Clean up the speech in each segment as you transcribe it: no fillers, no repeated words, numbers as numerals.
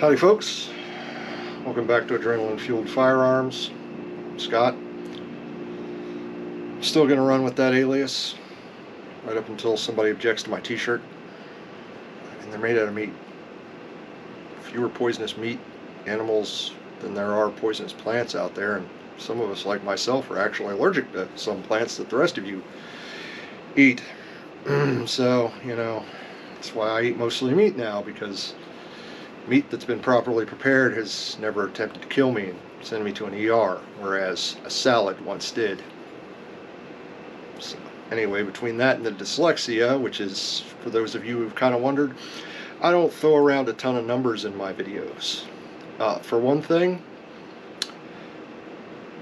Howdy folks, welcome back to Adrenaline Fueled Firearms. Scott. Still going to run with that alias right up until somebody objects to my t-shirt. And they're made out of meat. Fewer poisonous meat animals than there are poisonous plants out there, and some of us, like myself, are actually allergic to some plants that the rest of you eat. So, that's why I eat mostly meat now, because meat that's been properly prepared has never attempted to kill me and send me to an ER, whereas a salad once did. So anyway, between that and the dyslexia, which is, for those of you who've kind of wondered, I don't throw around a ton of numbers in my videos. For one thing,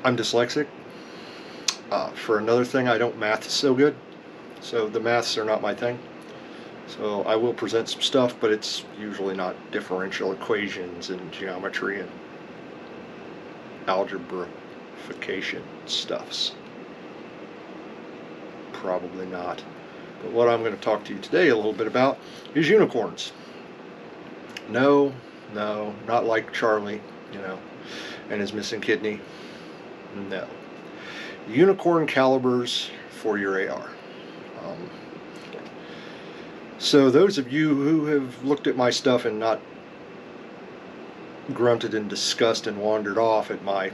I'm dyslexic. For another thing, I don't math so good, so the maths are not my thing. So I will present some stuff, but it's usually not differential equations and geometry and algebraification stuffs. Probably not. But what I'm going to talk to you today a little bit about is unicorns. No, not like Charlie, and his missing kidney. No. Unicorn calibers for your AR. So those of you who have looked at my stuff and not grunted in disgust and wandered off at my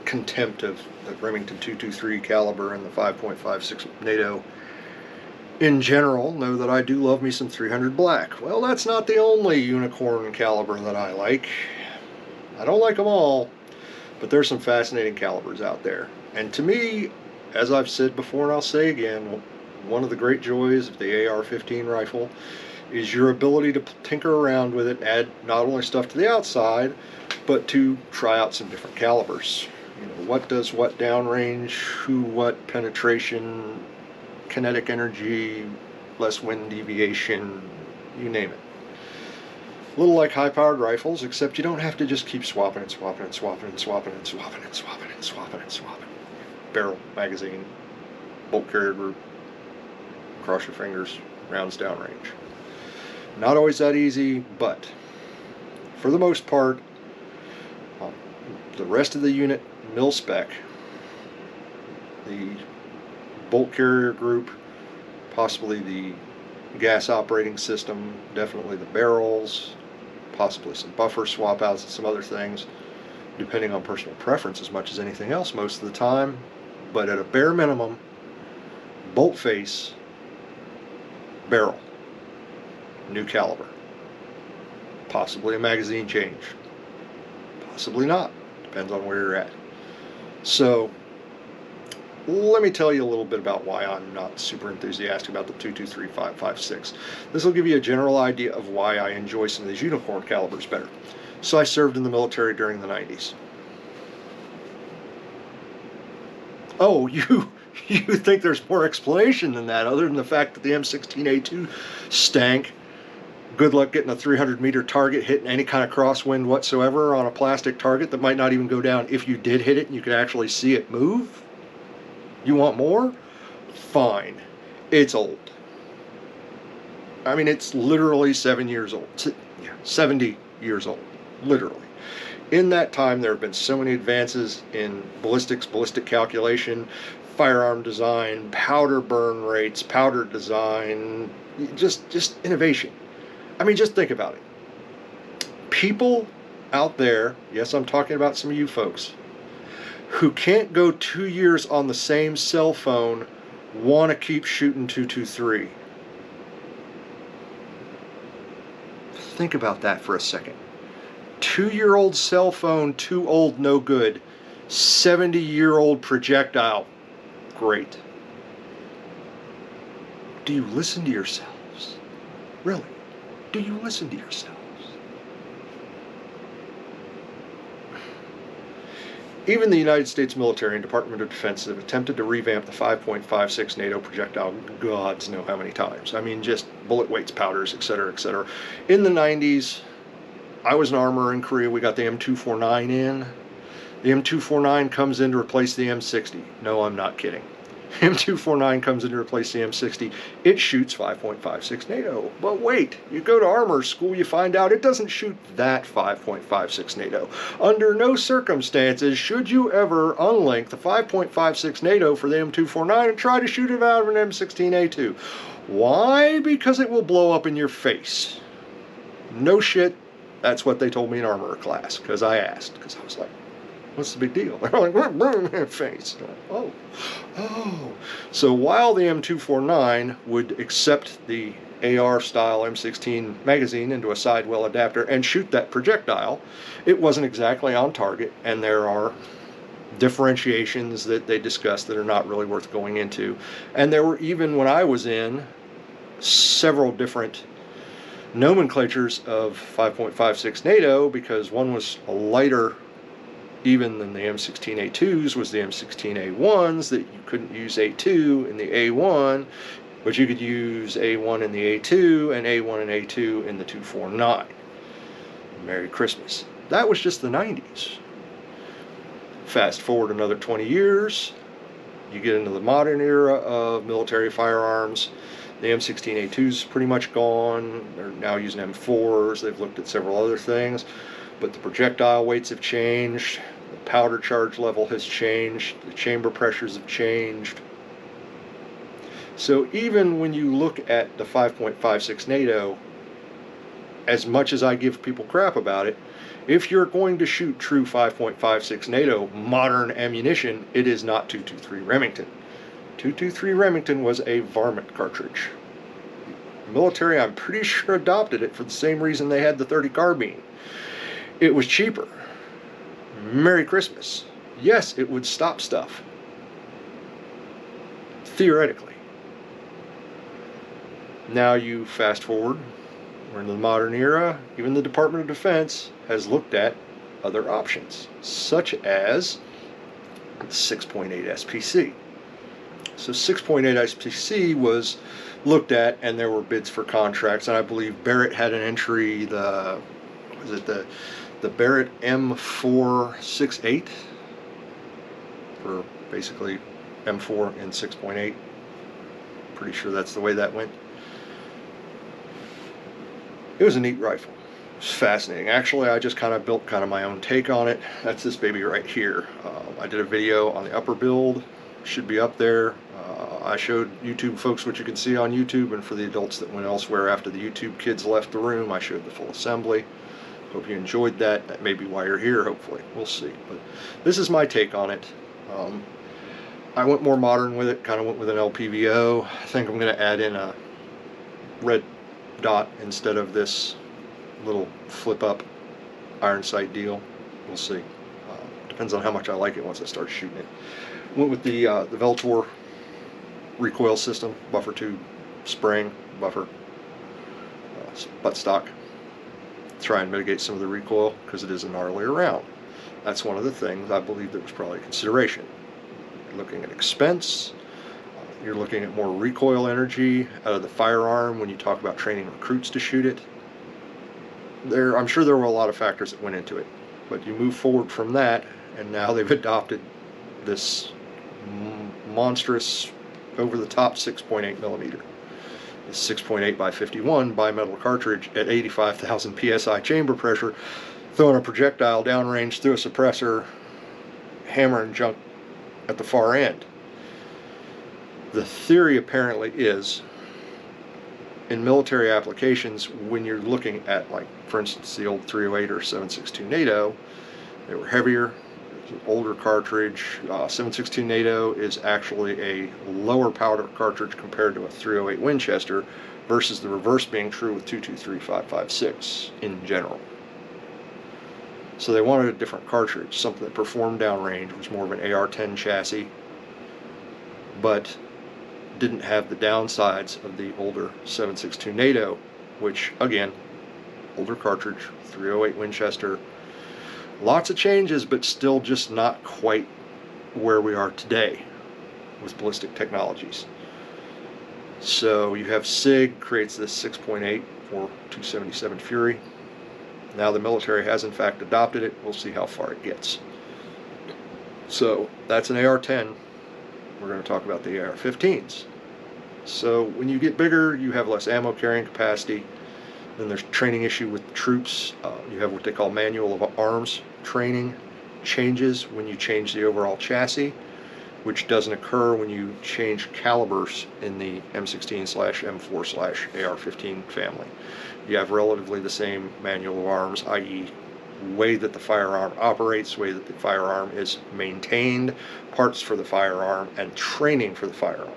contempt of the Remington 223 caliber and the 5.56 NATO in general, know that I do love me some 300 black. Well, that's not the only unicorn caliber that I like. I don't like them all, but there's some fascinating calibers out there. And to me, as I've said before and I'll say again, one of the great joys of the AR-15 rifle is your ability to tinker around with it, add not only stuff to the outside, but to try out some different calibers. What does what downrange, who what penetration, kinetic energy, less wind deviation, you name it. A little like high-powered rifles, except you don't have to just keep swapping and swapping and swapping and swapping and swapping and swapping and swapping and swapping. Barrel, magazine, bolt carrier group, cross your fingers, rounds downrange. Not always that easy, but for the most part, the rest of the unit mil spec, the bolt carrier group, possibly the gas operating system, definitely the barrels, possibly some buffer swap outs and some other things, depending on personal preference as much as anything else most of the time. But at a bare minimum, bolt face, barrel, new caliber, possibly a magazine change, possibly not, depends on where you're at. So let me tell you a little bit about why I'm not super enthusiastic about the 223 5.56. This will give you a general idea of why I enjoy some of these unicorn calibers better. So I served in the military during the 90s. Oh, you think there's more explanation than that, other than the fact that the M16A2 stank. Good luck getting a 300-meter target hitting any kind of crosswind whatsoever on a plastic target that might not even go down if you did hit it and you could actually see it move. You want more? Fine. It's old. I mean, it's literally 7 years old. 70 years old. Literally. In that time, there have been so many advances in ballistics, ballistic calculation, firearm design, powder burn rates, powder design, just innovation. I mean, just think about it. People out there, yes, I'm talking about some of you folks, who can't go 2 years on the same cell phone, want to keep shooting 223. Think about that for a second. 2-year-old cell phone, too old, no good. 70-year-old projectile, great. Do you listen to yourselves? Really? Do you listen to yourselves? Even the United States military and Department of Defense have attempted to revamp the 5.56 NATO projectile gods know how many times. I mean, just bullet weights, powders, etc., etc. In the 90s, I was an armorer in Korea. We got the M249 in. The M249 comes in to replace the M60. No, I'm not kidding. M249 comes in to replace the M60. It shoots 5.56 NATO. But wait, you go to armor school, you find out it doesn't shoot that 5.56 NATO. Under no circumstances should you ever unlink the 5.56 NATO for the M249 and try to shoot it out of an M16A2. Why? Because it will blow up in your face. No shit, that's what they told me in armor class, because I asked, because I was like, what's the big deal? They're like, we're burning their face. Like, oh. So while the M249 would accept the AR style M16 magazine into a sidewell adapter and shoot that projectile, it wasn't exactly on target, and there are differentiations that they discussed that are not really worth going into. And there were, even when I was in, several different nomenclatures of 5.56 NATO, because one was a lighter even than the M16A2s was the M16A1s, that you couldn't use A2 in the A1, but you could use A1 in the A2 and A1 and A2 in the 249. Merry Christmas. That was just the 90s. Fast forward another 20 years, you get into the modern era of military firearms. The M16A2 is pretty much gone. They're now using M4s. They've looked at several other things, but the projectile weights have changed. The powder charge level has changed. The chamber pressures have changed. So even when you look at the 5.56 NATO, as much as I give people crap about it, if you're going to shoot true 5.56 NATO modern ammunition, it is not 223 Remington. 223 Remington was a varmint cartridge. The military, I'm pretty sure, adopted it for the same reason they had the 30 carbine. It was cheaper. Merry Christmas. Yes, it would stop stuff. Theoretically. Now you fast forward, we're in the modern era. Even the Department of Defense has looked at other options, such as 6.8 SPC. So 6.8 SPC was looked at, and there were bids for contracts, and I believe Barrett had an entry, the Barrett M468 for basically M4 and 6.8. Pretty sure that's the way that went. It was a neat rifle. It was fascinating. Actually, I just kind of built my own take on it. That's this baby right here. I did a video on the upper build. Should be up there. I showed YouTube folks what you can see on YouTube, and for the adults that went elsewhere after the YouTube kids left the room, I showed the full assembly. Hope you enjoyed that. That may be why you're here, hopefully. We'll see. But this is my take on it. I went more modern with it, kind of went with an LPVO. I think I'm going to add in a red dot instead of this little flip-up iron sight deal. We'll see. Depends on how much I like it once I start shooting it. Went with the Veltor recoil system, buffer tube, spring, buffer, buttstock. Try and mitigate some of the recoil because it is a gnarly round. That's one of the things I believe that was probably a consideration. You're looking at expense. You're looking at more recoil energy out of the firearm when you talk about training recruits to shoot it. I'm sure there were a lot of factors that went into it, but you move forward from that, and now they've adopted this monstrous, over-the-top 6.8 millimeter. This 6.8 by 51 bimetal cartridge at 85,000 psi chamber pressure, throwing a projectile downrange through a suppressor, hammering junk at the far end. The theory apparently is, in military applications, when you're looking at, like, for instance, the old 308 or 7.62 NATO, they were heavier. An older cartridge. 7.62 NATO is actually a lower powder cartridge compared to a 308 Winchester, versus the reverse being true with 223 5.56 in general. So they wanted a different cartridge, something that performed downrange, was more of an AR-10 chassis, but didn't have the downsides of the older 7.62 NATO, which, again, older cartridge, 308 Winchester. Lots of changes, but still just not quite where we are today with ballistic technologies. So you have SIG creates this 6.8 for 277 Fury. Now the military has in fact adopted it. We'll see how far it gets. So that's an AR-10 we're going to talk about the AR-15s. So when you get bigger, you have less ammo carrying capacity. Then there's training issue with the troops. You have what they call manual of arms training changes when you change the overall chassis, which doesn't occur when you change calibers in the M16/M4/AR-15 family. You have relatively the same manual of arms, i.e. way that the firearm operates, way that the firearm is maintained, parts for the firearm, and training for the firearm.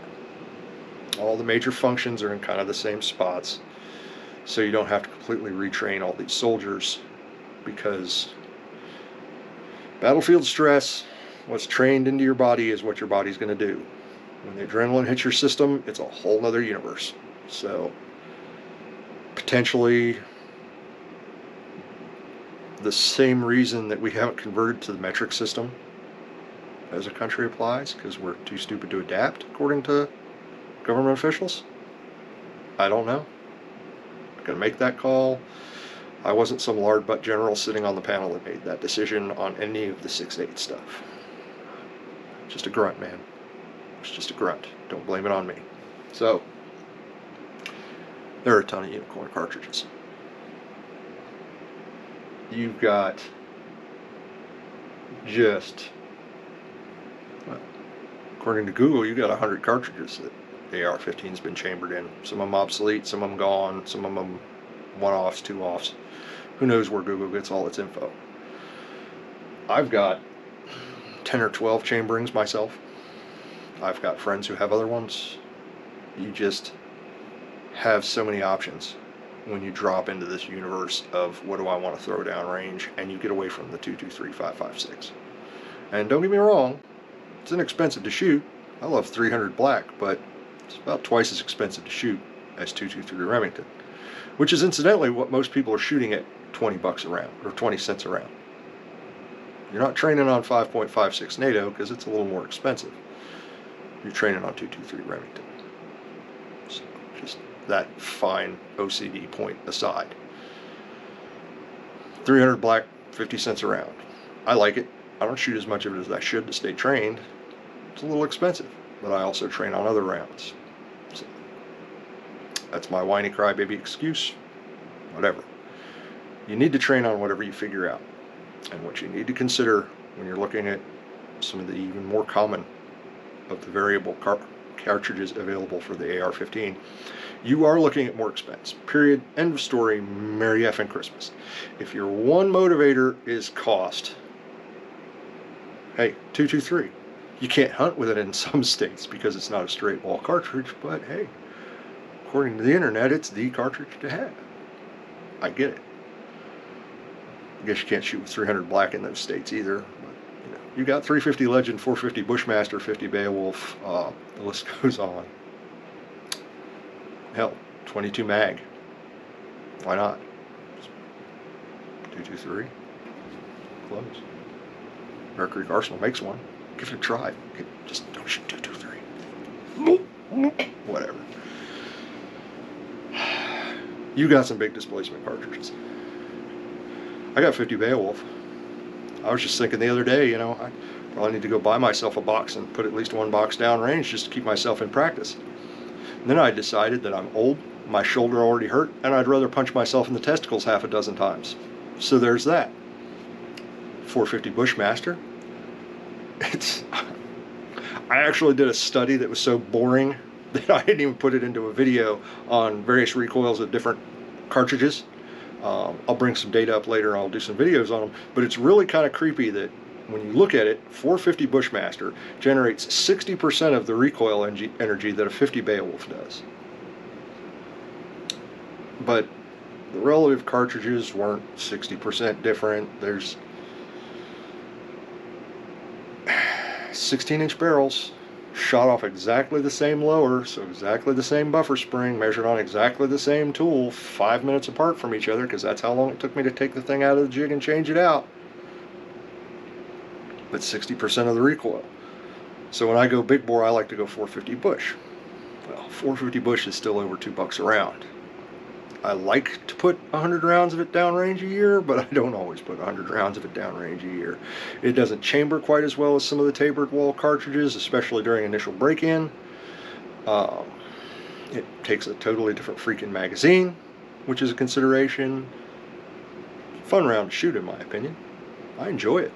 All the major functions are in kind of the same spots, so you don't have to completely retrain all these soldiers, because battlefield stress, what's trained into your body is what your body's going to do. When the adrenaline hits your system, it's a whole nother universe. So potentially the same reason that we haven't converted to the metric system as a country applies, because we're too stupid to adapt, according to government officials. I don't know. I'm gonna make that call. I wasn't some lard butt general sitting on the panel that made that decision on any of the 6.8 stuff. Just a grunt, man. It's just a grunt. Don't blame it on me. So there are a ton of unicorn cartridges. You've got just, well, according to Google, you got 100 cartridges that the AR-15's been chambered in. Some of them obsolete, some of them gone, some of them one-offs, two-offs. Who knows where Google gets all its info. I've got 10 or 12 chamberings myself. I've got friends who have other ones. You just have so many options when you drop into this universe of what do I want to throw down range, and you get away from the 223, 5.56. And don't get me wrong, it's inexpensive to shoot. I love 300 black, but it's about twice as expensive to shoot as 223 Remington, which is incidentally what most people are shooting at 20 bucks a round, or 20 cents a round. You're not training on 5.56 NATO because it's a little more expensive. You're training on 223 Remington. So just that fine OCD point aside. 300 black, 50 cents a round. I like it. I don't shoot as much of it as I should to stay trained. It's a little expensive, but I also train on other rounds. So that's my whiny crybaby excuse. Whatever. You need to train on whatever you figure out. And what you need to consider when you're looking at some of the even more common of the variable cartridges available for the AR-15, you are looking at more expense. Period. End of story. Merry effing Christmas. If your one motivator is cost, hey, 223. You can't hunt with it in some states because it's not a straight wall cartridge, but hey, according to the internet, it's the cartridge to have. I get it. I guess you can't shoot with 300 black in those states either. But, you got 350 Legend, 450 Bushmaster, 50 Beowulf. The list goes on. Hell, 22 mag. Why not? 223. Close. Mercury Arsenal makes one. Give it a try. Just don't shoot 223. Whatever. You got some big displacement cartridges. I got 50 Beowulf. I was just thinking the other day, I probably need to go buy myself a box and put at least one box down range just to keep myself in practice. And then I decided that I'm old, my shoulder already hurt, and I'd rather punch myself in the testicles half a dozen times. So there's that. 450 Bushmaster. I actually did a study that was so boring that I didn't even put it into a video on various recoils of different cartridges. I'll bring some data up later and I'll do some videos on them, but it's really kind of creepy that when you look at it, 450 Bushmaster generates 60% of the recoil energy that a 50 Beowulf does. But the relative cartridges weren't 60% different. There's 16-inch barrels, shot off exactly the same lower, so exactly the same buffer spring, measured on exactly the same tool, 5 minutes apart from each other, because that's how long it took me to take the thing out of the jig and change it out. But 60% of the recoil. So when I go big bore, I like to go 450 Bush. Well, 450 Bush is still over $2 a round. I like to put 100 rounds of it downrange a year, but I don't always put 100 rounds of it downrange a year. It doesn't chamber quite as well as some of the tapered wall cartridges, especially during initial break-in. It takes a totally different freaking magazine, which is a consideration. Fun round to shoot, in my opinion. I enjoy it.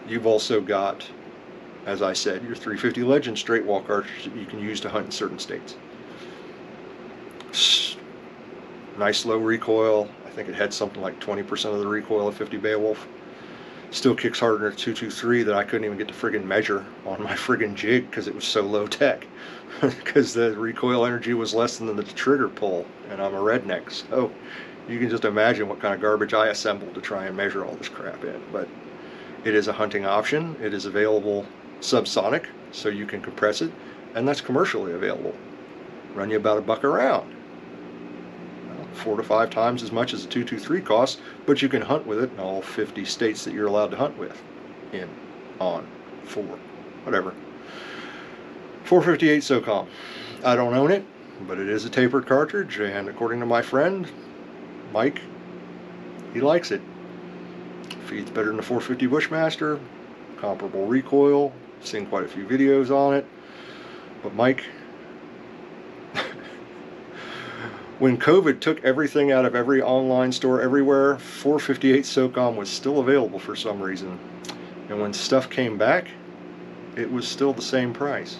You've also got, as I said, your 350 Legend straight wall cartridge that you can use to hunt in certain states. Nice low recoil. I think it had something like 20% of the recoil of 50 Beowulf. Still kicks harder than a 223 that I couldn't even get to friggin' measure on my friggin' jig because it was so low tech. Because the recoil energy was less than the trigger pull, and I'm a redneck, so you can just imagine what kind of garbage I assembled to try and measure all this crap in. But it is a hunting option. It is available subsonic, so you can compress it, and that's commercially available. Run you about $1 a round. 4 to 5 times as much as a 223 costs, but you can hunt with it in all 50 states that you're allowed to hunt with. In, on, for, whatever. 458 SOCOM. I don't own it, but it is a tapered cartridge, and according to my friend, Mike, he likes it. Feeds better than the 450 Bushmaster, comparable recoil, seen quite a few videos on it, but Mike, when COVID took everything out of every online store everywhere, 458 SOCOM was still available for some reason. And when stuff came back, it was still the same price.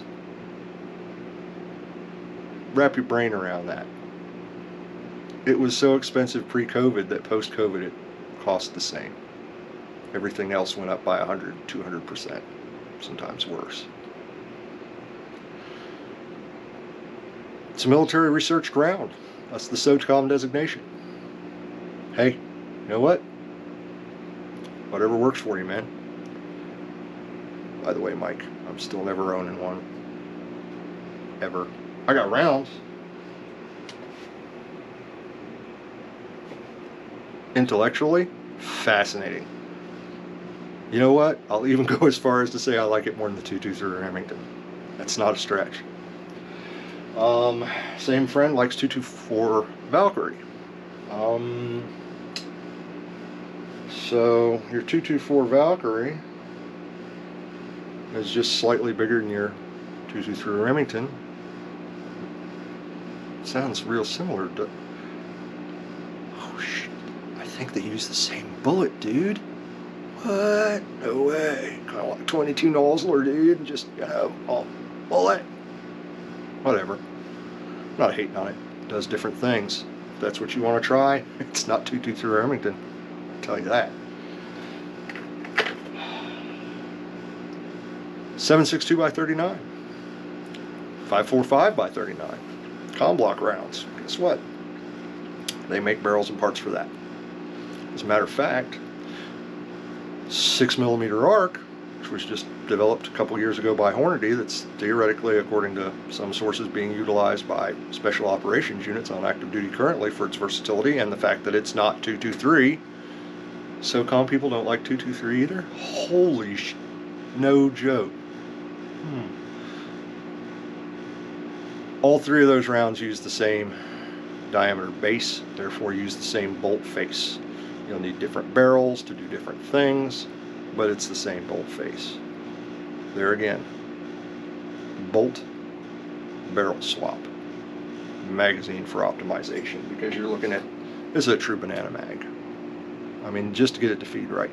Wrap your brain around that. It was so expensive pre-COVID that post-COVID it cost the same. Everything else went up by 100, 200%, sometimes worse. It's a military research ground. That's the SOCOM designation. Hey, you know what? Whatever works for you, man. By the way, Mike, I'm still never owning one. Ever. I got rounds. Intellectually, fascinating. You know what? I'll even go as far as to say I like it more than the 223 Remington. That's not a stretch. Same friend likes 224 Valkyrie. So your 224 Valkyrie is just slightly bigger than your 223 Remington. Sounds real similar to... Oh shit, I think they use the same bullet, dude. What? No way. Kind of like 22 Nozzler, dude. Just, you know, all bullet. Whatever. I'm not hating on it. It does different things. If that's what you want to try, it's not 223 Remington. I'll tell you that. 7.62 by 39. 5.45 by 39. Com block rounds. Guess what? They make barrels and parts for that. As a matter of fact, 6mm arc, which was just developed a couple years ago by Hornady, that's theoretically, according to some sources, being utilized by special operations units on active duty currently for its versatility and the fact that it's not 223. SOCOM people don't like 223 either? Holy sh... No joke. All three of those rounds use the same diameter base, therefore use the same bolt face. You'll need different barrels to do different things, but it's the same bolt face. There again, bolt barrel swap, magazine for optimization, because you're looking at, this is a true banana mag. I mean, just to get it to feed right.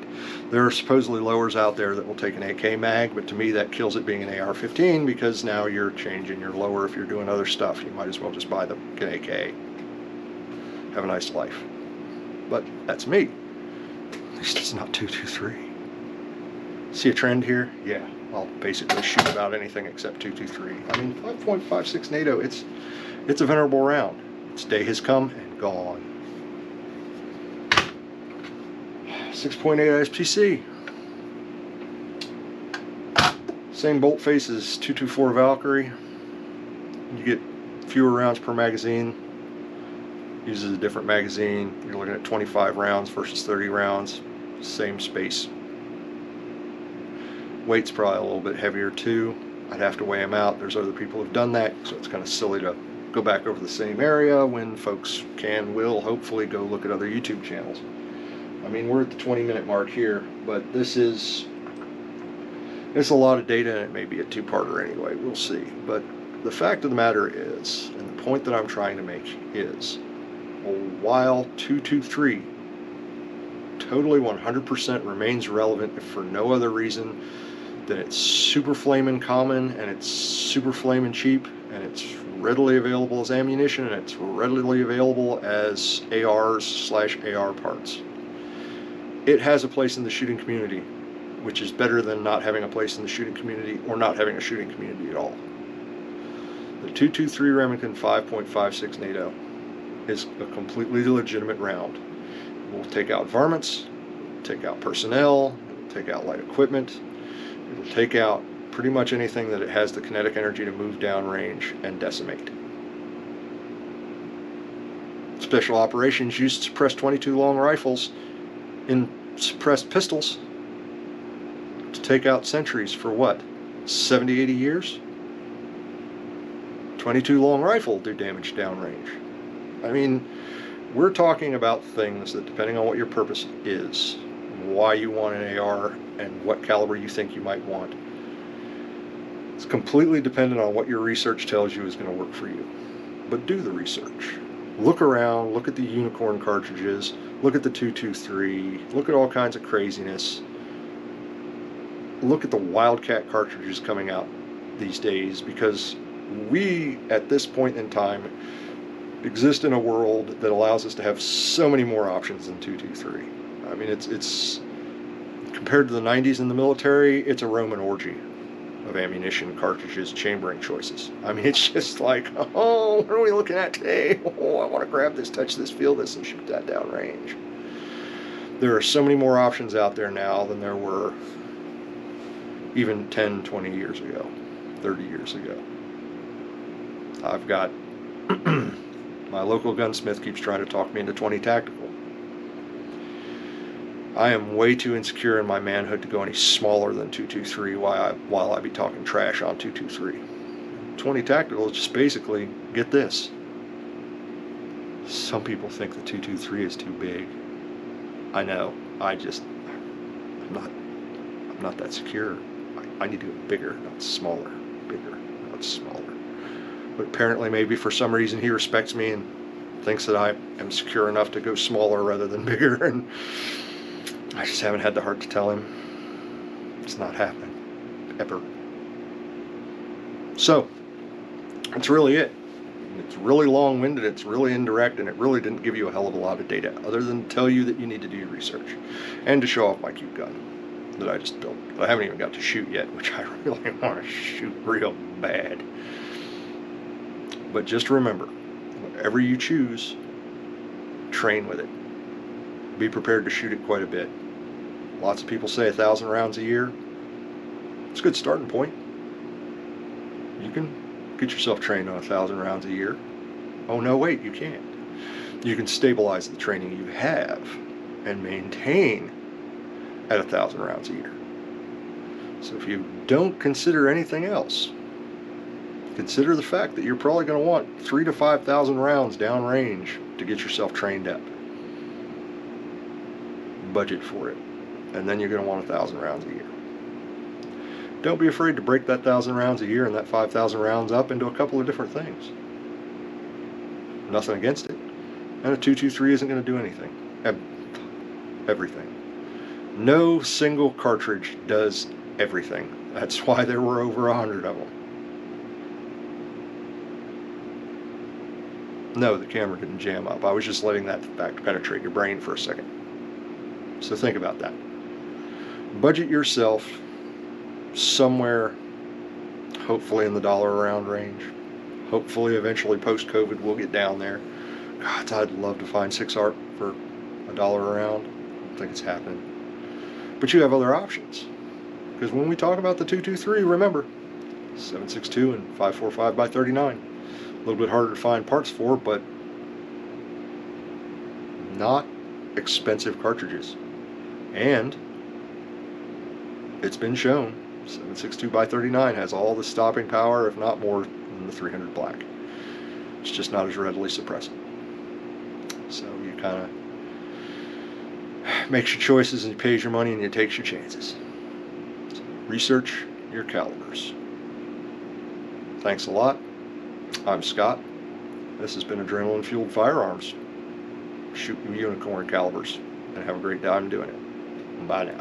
There are supposedly lowers out there that will take an AK mag, but to me that kills it being an AR-15, because now you're changing your lower if you're doing other stuff. You might as well just buy the AK. Have a nice life. But that's me. At least it's not 223. See a trend here? Yeah, I'll basically shoot about anything except 223. I mean, 5.56 NATO, it's a venerable round. Its day has come and gone. 6.8 ISPC. Same bolt face as 224 Valkyrie. You get fewer rounds per magazine. Uses a different magazine. You're looking at 25 rounds versus 30 rounds. Same space. Weight's probably a little bit heavier too. I'd have to weigh them out. There's other people who've done that, so it's kind of silly to go back over the same area when folks will hopefully go look at other YouTube channels. I mean, we're at the 20-minute mark here, but it's a lot of data, and it may be a two-parter anyway. We'll see. But the fact of the matter is, and the point that I'm trying to make is, while 223 totally 100% remains relevant, if for no other reason than it's super flamin' common, and it's super flamin' cheap, and it's readily available as ammunition, and it's readily available as ARs/AR parts. It has a place in the shooting community, which is better than not having a place in the shooting community or not having a shooting community at all. The 223 Remington 5.56 NATO is a completely legitimate round. It will take out varmints, take out personnel, it will take out light equipment, it will take out pretty much anything that it has the kinetic energy to move downrange and decimate. Special operations used to suppress 22 long rifles in suppressed pistols to take out sentries for what? 70, 80 years? 22 long rifle do damage downrange. I mean, we're talking about things that, depending on what your purpose is, why you want an AR, and what caliber you think you might want, it's completely dependent on what your research tells you is going to work for you. But do the research. Look around, look at the unicorn cartridges, look at the 223, look at all kinds of craziness. Look at the Wildcat cartridges coming out these days, because we, at this point in time, exist in a world that allows us to have so many more options than 223. I mean, it's compared to the 90s in the military, it's a Roman orgy of ammunition, cartridges, chambering choices. I mean, it's just like, oh, what are we looking at today? Oh, I want to grab this, touch this, feel this, and shoot that downrange. There are so many more options out there now than there were even 10, 20 years ago, 30 years ago. I've got my local gunsmith keeps trying to talk me into 20 tactical. I am way too insecure in my manhood to go any smaller than 223 while I be talking trash on 223. 20 tactical is just basically, get this. Some people think the 223 is too big. I know. I'm not that secure. I need to go bigger, not smaller. Bigger, not smaller. But apparently, maybe for some reason, he respects me and thinks that I am secure enough to go smaller rather than bigger, and I just haven't had the heart to tell him. It's not happening. Ever. So, that's really it. It's really long-winded, it's really indirect, and it really didn't give you a hell of a lot of data, other than tell you that you need to do your research. And to show off my cute gun that I just built. I haven't even got to shoot yet, which I really want to shoot real bad. But just remember, whatever you choose, train with it. Be prepared to shoot it quite a bit. Lots of people say 1,000 rounds a year. It's a good starting point. You can get yourself trained on 1,000 rounds a year. Oh no, wait, you can't. You can stabilize the training you have and maintain at 1,000 rounds a year. So if you don't consider anything else, consider the fact that you're probably going to want 3,000 to 5,000 rounds downrange to get yourself trained up. Budget for it. And then you're going to want 1,000 rounds a year. Don't be afraid to break that 1,000 rounds a year and that 5,000 rounds up into a couple of different things. Nothing against it. And a 223 isn't going to do anything. Everything. No single cartridge does everything. That's why there were over 100 of them. No, the camera didn't jam up. I was just letting that fact penetrate your brain for a second. So think about that. Budget yourself somewhere, hopefully in the $1 a round range. Hopefully eventually post-COVID we'll get down there. God, I'd love to find 6ARP for $1 a round. I don't think it's happening. But you have other options. Because when we talk about the 223, remember, 7.62 and 5.45 by 39. A little bit harder to find parts for, but not expensive cartridges. And it's been shown 7.62 by 39 has all the stopping power, if not more, than the 300 black. It's just not as readily suppressible. So you kind of makes your choices and you pays your money and you takes your chances. So research your calibers. Thanks a lot. I'm Scott. This has been Adrenaline Fueled Firearms. Shooting unicorn calibers. And have a great time doing it. Bye now.